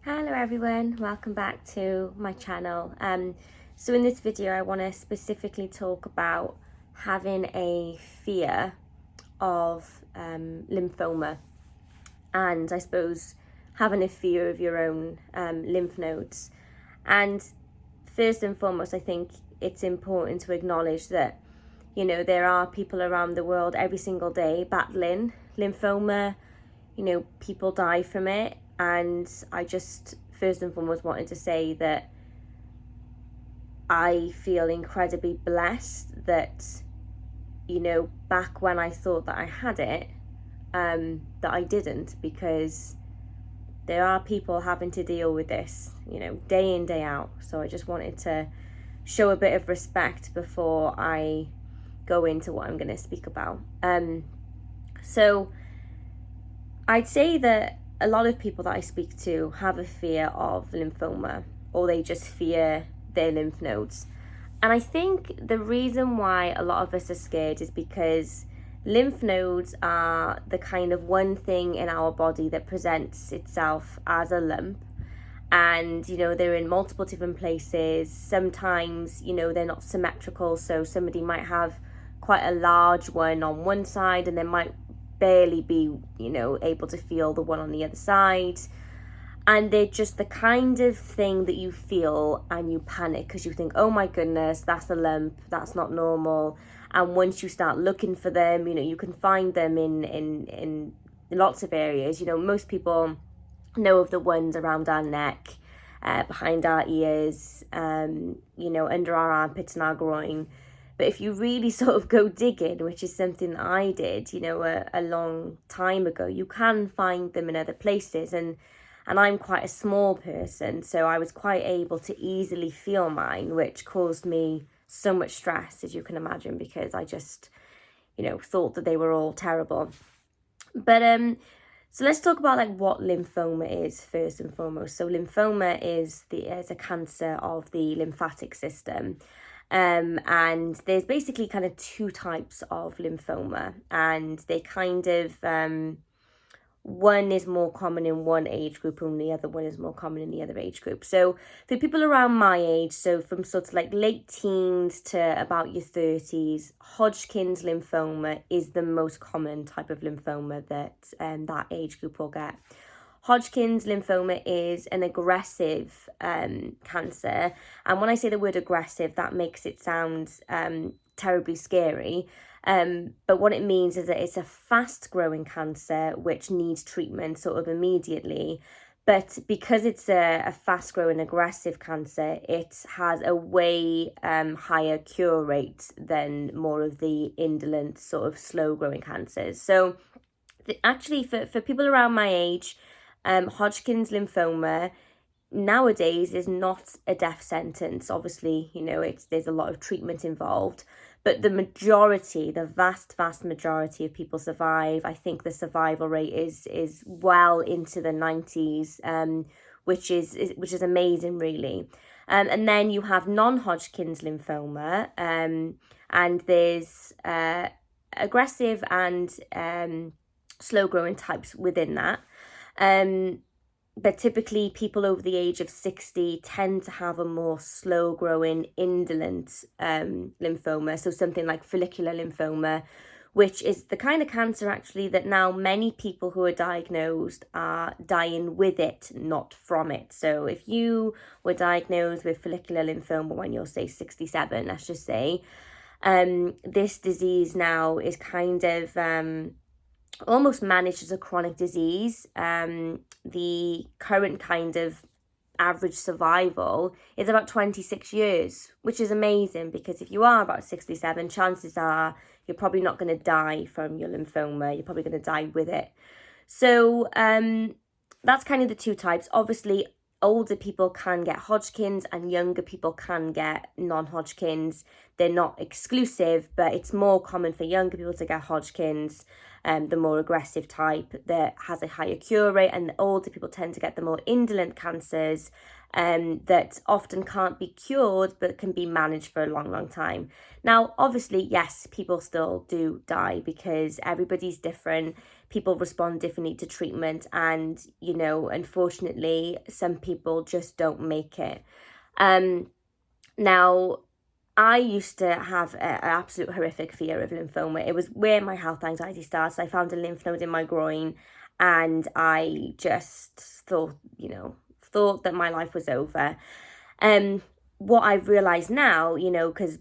Hello everyone, welcome back to my channel. So in this video I want to specifically talk about having a fear of lymphoma, and I suppose having a fear of your own lymph nodes. And first and foremost, I think it's important to acknowledge that, you know, there are people around the world every single day battling lymphoma. You know, people die from it, and I just first and foremost wanted to say that I feel incredibly blessed that, you know, back when I thought that I had it, that I didn't, because there are people having to deal with this, you know, day in, day out. So I just wanted to show a bit of respect before I go into what I'm going to speak about. So I'd say that a lot of people that I speak to have a fear of lymphoma, or they just fear their lymph nodes. And I think the reason why a lot of us are scared is because lymph nodes are the kind of one thing in our body that presents itself as a lump. And, you know, they're in multiple different places. Sometimes, you know, they're not symmetrical. So somebody might have quite a large one on one side, and they might barely be, you know, able to feel the one on the other side. And they're just the kind of thing that you feel and you panic because you think, oh my goodness, that's a lump, that's not normal. And once you start looking for them, you know, you can find them in lots of areas. You know, most people know of the ones around our neck, behind our ears, you know, under our armpits and our groin. But if you really sort of go digging, which is something that I did, you know, a long time ago, you can find them in other places. And I'm quite a small person, so I was quite able to easily feel mine, which caused me so much stress, as you can imagine, because I just, you know, thought that they were all terrible. But so let's talk about like what lymphoma is first and foremost. So lymphoma is a cancer of the lymphatic system. And there's basically kind of two types of lymphoma, and they kind of, one is more common in one age group and the other one is more common in the other age group. So for people around my age, so from sort of like late teens to about your 30s, Hodgkin's lymphoma is the most common type of lymphoma that that age group will get. Hodgkin's lymphoma is an aggressive cancer. And when I say the word aggressive, that makes it sound terribly scary. But what it means is that it's a fast-growing cancer which needs treatment sort of immediately. But because it's a fast-growing aggressive cancer, it has a way higher cure rate than more of the indolent sort of slow-growing cancers. So actually, for people around my age, Hodgkin's lymphoma nowadays is not a death sentence. Obviously, you know, there's a lot of treatment involved, but the vast majority of people survive. I think the survival rate is well into the 90s, which is amazing, really. And then you have non-Hodgkin's lymphoma, and there's aggressive and slow-growing types within that. But typically people over the age of 60 tend to have a more slow-growing indolent lymphoma, so something like follicular lymphoma, which is the kind of cancer actually that now many people who are diagnosed are dying with it, not from it. So if you were diagnosed with follicular lymphoma when you're, say, 67, let's just say, this disease now is kind of almost managed as a chronic disease. The current kind of average survival is about 26 years, which is amazing, because if you are about 67, chances are you're probably not going to die from your lymphoma. You're probably going to die with it. So that's kind of the two types. Obviously, older people can get Hodgkin's and younger people can get non-Hodgkin's. They're not exclusive, but it's more common for younger people to get Hodgkin's, the more aggressive type that has a higher cure rate, and the older people tend to get the more indolent cancers that often can't be cured but can be managed for a long time. Now, obviously, yes, people still do die because everybody's different. people respond differently to treatment, and, you know, unfortunately, some people just don't make it. Now, I used to have an absolute horrific fear of lymphoma. It was where my health anxiety started. I found a lymph node in my groin, and I just thought, thought that my life was over. What I've realised now, because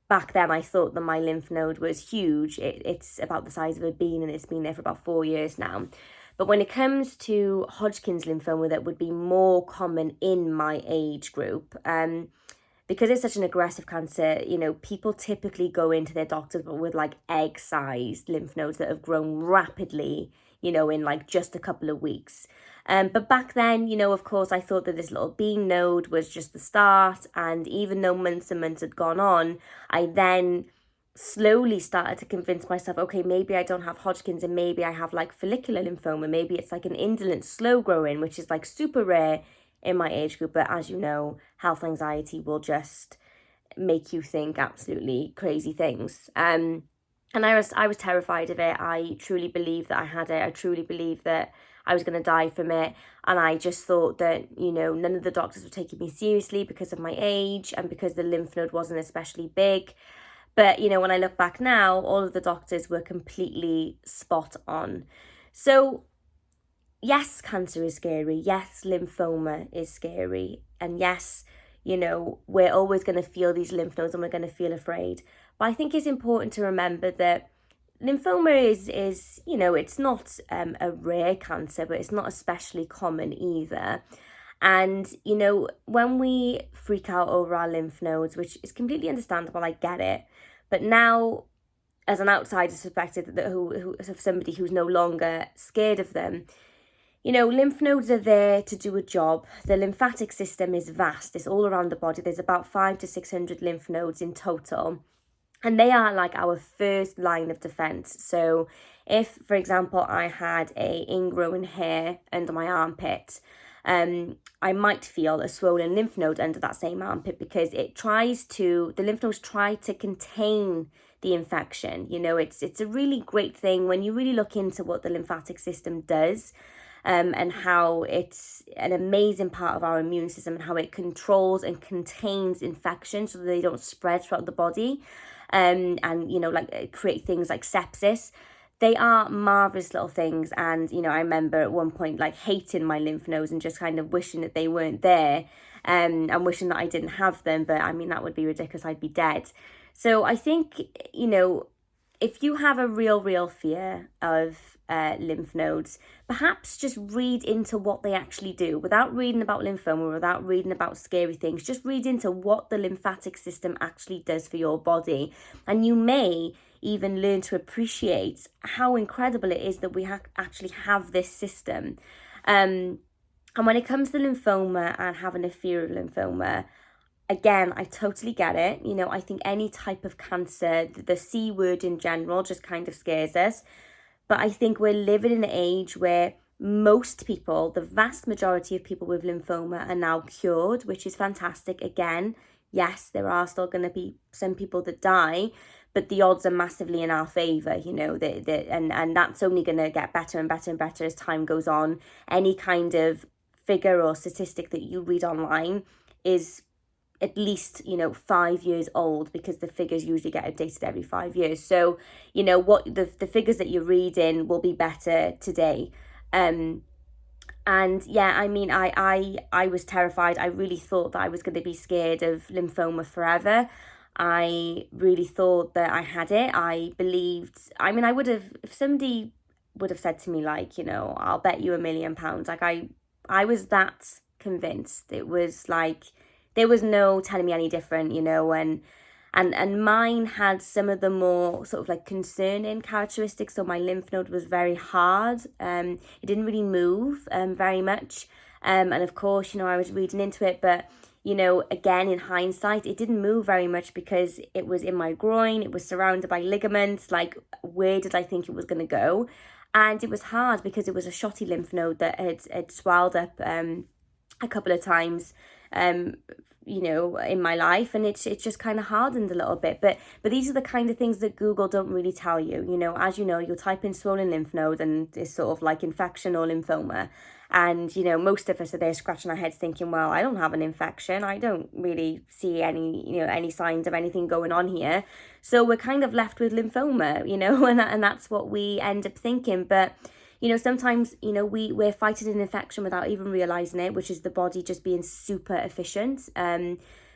back then I thought that my lymph node was huge. It's about the size of a bean, and it's been there for about 4 years now. But when it comes to Hodgkin's lymphoma, that would be more common in my age group. Because it's such an aggressive cancer, people typically go into their doctors with like egg-sized lymph nodes that have grown rapidly, in like just a couple of weeks. But back then, of course, I thought that this little bean node was just the start. And even though months and months had gone on, I then slowly started to convince myself, okay, maybe I don't have Hodgkin's, and maybe I have like follicular lymphoma. Maybe it's like an indolent slow growing, which is like super rare in my age group. But as you know, health anxiety will just make you think absolutely crazy things. And I was terrified of it. I truly believed that I had it. I truly believed that I was going to die from it. And I just thought that, none of the doctors were taking me seriously because of my age and because the lymph node wasn't especially big. But, when I look back now, all of the doctors were completely spot on. So yes, cancer is scary. Yes, lymphoma is scary. And yes, we're always going to feel these lymph nodes and we're going to feel afraid. But I think it's important to remember that lymphoma is it's not a rare cancer, but it's not especially common either. And, when we freak out over our lymph nodes, which is completely understandable, I get it. But now, as an outsider's perspective, who somebody who's no longer scared of them, lymph nodes are there to do a job. The lymphatic system is vast. It's all around the body. There's about 500 to 600 lymph nodes in total. And they are like our first line of defense. So if, for example, I had a ingrowing hair under my armpit, I might feel a swollen lymph node under that same armpit, because the lymph nodes try to contain the infection. It's a really great thing when you really look into what the lymphatic system does. And how it's an amazing part of our immune system, and how it controls and contains infections so that they don't spread throughout the body, and create things like sepsis. They are marvelous little things. And I remember at one point like hating my lymph nodes and just kind of wishing that they weren't there, and wishing that I didn't have them. But I mean, that would be ridiculous. I'd be dead. So I think if you have a real fear of lymph nodes, perhaps just read into what they actually do. Without reading about lymphoma, without reading about scary things, just read into what the lymphatic system actually does for your body. And you may even learn to appreciate how incredible it is that we actually have this system. And when it comes to lymphoma and having a fear of lymphoma, again, I totally get it. I think any type of cancer, the C word in general, just kind of scares us. But I think we're living in an age where most people, the vast majority of people with lymphoma, are now cured, which is fantastic. Again, yes, there are still going to be some people that die, but the odds are massively in our favour, and that's only going to get better and better and better as time goes on. Any kind of figure or statistic that you read online is at least 5 years old, because the figures usually get updated every 5 years. So what the figures that you're reading will be better today. And yeah, I mean, I was terrified. I really thought that I was going to be scared of lymphoma forever. I really thought that I had it. I would have, if somebody would have said to me like, I'll bet you £1 million, like I was that convinced. It was like, there was no telling me any different, and mine had some of the more sort of like concerning characteristics. So my lymph node was very hard. It didn't really move very much. And of course, I was reading into it, but again, in hindsight, it didn't move very much because it was in my groin. It was surrounded by ligaments. Like, where did I think it was going to go? And it was hard because it was a shotty lymph node that had swelled up a couple of times. you know, in my life, and it's just kind of hardened a little bit. But these are the kind of things that Google don't really tell you. You know, as you know, you'll type in swollen lymph node and it's sort of like infection or lymphoma. And, you know, most of us are there scratching our heads thinking, well, I don't have an infection. I don't really see any, you know, any signs of anything going on here. So we're kind of left with lymphoma, you know, and that's what we end up thinking. But, you know, sometimes, you know, we're fighting an infection without even realizing it, which is the body just being super efficient,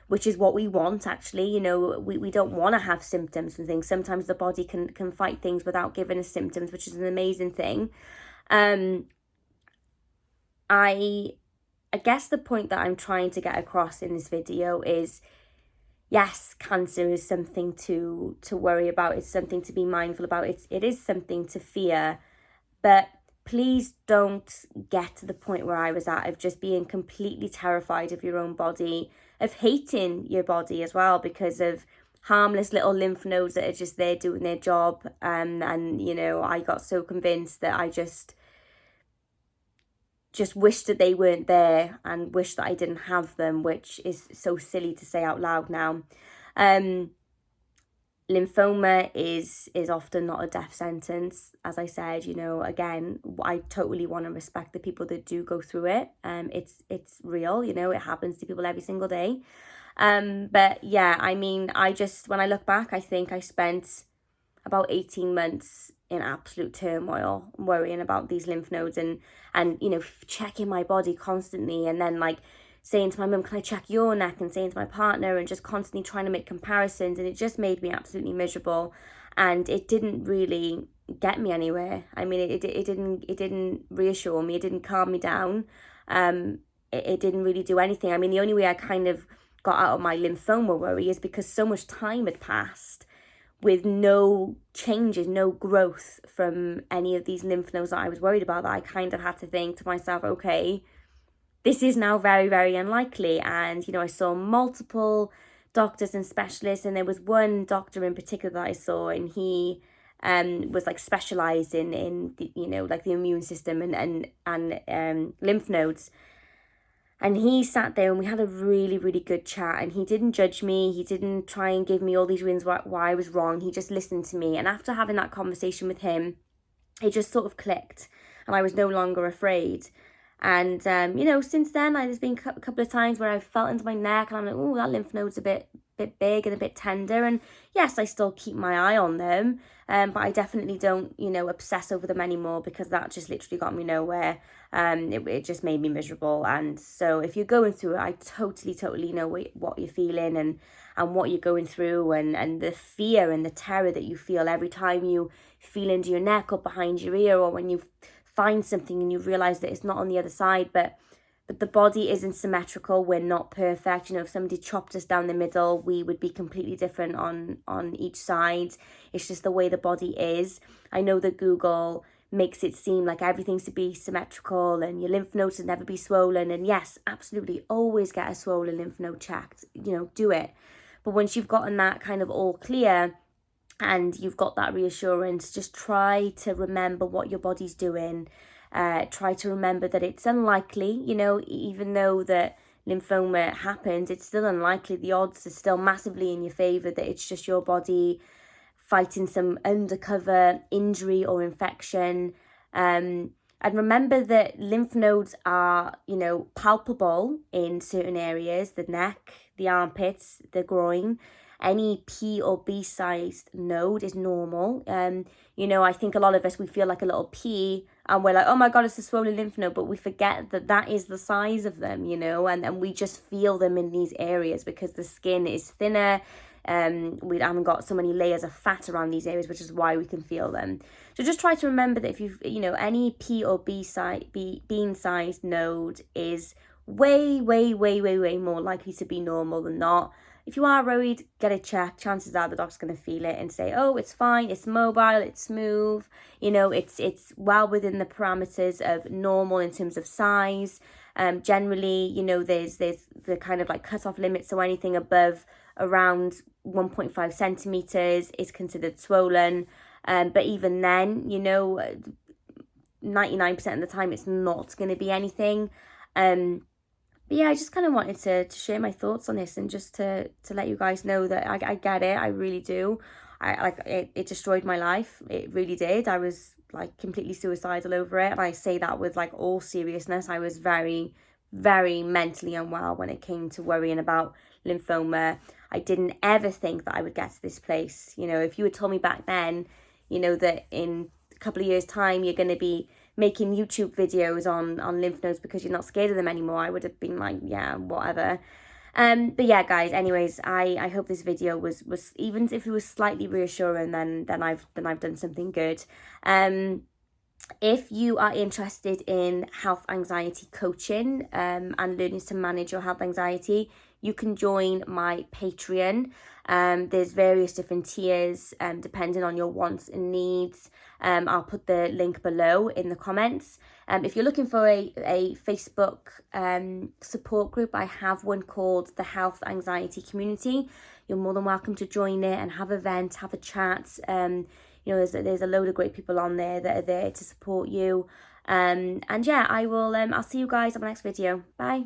which is what we want, actually. You know, we don't want to have symptoms and things. Sometimes the body can fight things without giving us symptoms, which is an amazing thing. I guess the point that I'm trying to get across in this video is, yes, cancer is something to worry about. It's something to be mindful about. It is something to fear. But please don't get to the point where I was at, of just being completely terrified of your own body, of hating your body as well because of harmless little lymph nodes that are just there doing their job. And, you know, I got so convinced that I just wish that they weren't there and wish that I didn't have them, which is so silly to say out loud now. Lymphoma is often not a death sentence. As I said, you know, again, I totally want to respect the people that do go through it. It's real, you know, it happens to people every single day. But yeah, I mean, when I look back, I think I spent about 18 months in absolute turmoil, worrying about these lymph nodes and you know, checking my body constantly, and then like saying to my mum, can I check your neck, and saying to my partner, and just constantly trying to make comparisons, and it just made me absolutely miserable, and it didn't really get me anywhere. I mean, it didn't reassure me, it didn't calm me down, it didn't really do anything. I mean, the only way I kind of got out of my lymphoma worry is because so much time had passed with no changes, no growth from any of these lymph nodes that I was worried about, that I kind of had to think to myself, okay, this is now very, very unlikely. And, you know, I saw multiple doctors and specialists, and there was one doctor in particular that I saw, and he was like specialized in the, you know, like the immune system and lymph nodes. And he sat there and we had a really, really good chat, and he didn't judge me. He didn't try and give me all these reasons why I was wrong. He just listened to me. And after having that conversation with him, it just sort of clicked, and I was no longer afraid. And, you know, since then, there's been a couple of times where I've felt into my neck and I'm like, oh, that lymph node's a bit big and a bit tender. And yes, I still keep my eye on them, but I definitely don't, you know, obsess over them anymore, because that just literally got me nowhere. It just made me miserable. And so if you're going through it, I totally know what you're feeling and what you're going through, and the fear and the terror that you feel every time you feel into your neck or behind your ear, or when you find something and you realize that it's not on the other side. But the body isn't symmetrical. We're not perfect. You know, if somebody chopped us down the middle, we would be completely different on each side. It's just the way the body is. I know that Google makes it seem like everything's to be symmetrical and your lymph nodes should never be swollen. And yes, absolutely, always get a swollen lymph node checked. You know, do it. But once you've gotten that kind of all clear, and you've got that reassurance, just try to remember what your body's doing. Try to remember that it's unlikely, you know, even though that lymphoma happens, it's still unlikely. The odds are still massively in your favour that it's just your body fighting some undercover injury or infection. And remember that lymph nodes are, you know, palpable in certain areas, the neck, the armpits, the groin. Any P or B sized node is normal. You know, I think a lot of us, we feel like a little P and we're like, oh my God, it's a swollen lymph node. But we forget that that is the size of them, you know, and we just feel them in these areas because the skin is thinner. We haven't got so many layers of fat around these areas, which is why we can feel them. So just try to remember that if you know, any P or bean sized node is way more likely to be normal than not. If you are worried, get it checked. Chances are the doctor's going to feel it and say, oh, it's fine, it's mobile, it's smooth. You know, it's well within the parameters of normal in terms of size. Generally, you know, there's the kind of like cut-off limit. So anything above around 1.5 centimeters is considered swollen. But even then, you know, 99% of the time it's not going to be anything. But yeah, I just kind of wanted to share my thoughts on this, and just to let you guys know that I get it. I really do. It destroyed my life. It really did. I was like completely suicidal over it. And I say that with like all seriousness. I was very, very mentally unwell when it came to worrying about lymphoma. I didn't ever think that I would get to this place. You know, if you had told me back then, you know, that in a couple of years' time you're going to be making YouTube videos on lymph nodes because you're not scared of them anymore, I would have been like, yeah, whatever. But yeah, guys, anyways, I hope this video was even if it was slightly reassuring, then I've done something good. If you are interested in health anxiety coaching and learning to manage your health anxiety, you can join my Patreon. There's various different tiers depending on your wants and needs. I'll put the link below in the comments. If you're looking for a Facebook support group, I have one called the Health Anxiety Community. You're more than welcome to join it and have events, have a chat. You know, there's a load of great people on there that are there to support you. And yeah, I'll see you guys on the next video. Bye.